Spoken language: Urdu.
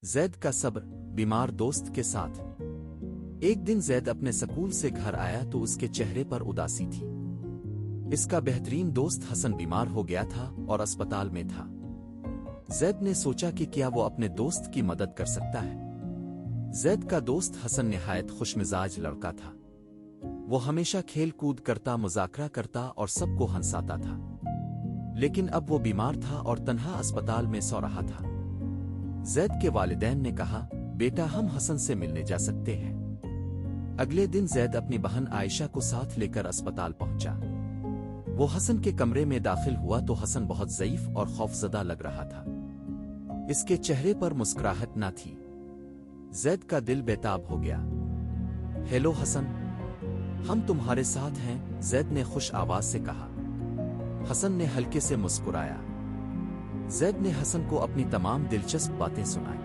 زید کا صبر بیمار دوست کے ساتھ۔ ایک دن زید اپنے سکول سے گھر آیا تو اس کے چہرے پر اداسی تھی۔ اس کا بہترین دوست حسن بیمار ہو گیا تھا اور اسپتال میں تھا۔ زید نے سوچا کہ کیا وہ اپنے دوست کی مدد کر سکتا ہے۔ زید کا دوست حسن نہایت خوش مزاج لڑکا تھا۔ وہ ہمیشہ کھیل کود کرتا، مذاکرہ کرتا اور سب کو ہنساتا تھا۔ لیکن اب وہ بیمار تھا اور تنہا اسپتال میں سو رہا تھا۔ زید کے والدین نے کہا، بیٹا ہم حسن سے ملنے جا سکتے ہیں۔ اگلے دن زید اپنی بہن عائشہ کو ساتھ لے کر اسپتال پہنچا۔ وہ حسن کے کمرے میں داخل ہوا تو حسن بہت ضعیف اور خوفزدہ لگ رہا تھا۔ اس کے چہرے پر مسکراہٹ نہ تھی۔ زید کا دل بےتاب ہو گیا۔ ہیلو حسن، ہم تمہارے ساتھ ہیں، زید نے خوش آواز سے کہا۔ حسن نے ہلکے سے مسکرایا۔ زید نے حسن کو اپنی تمام دلچسپ باتیں سنائیں۔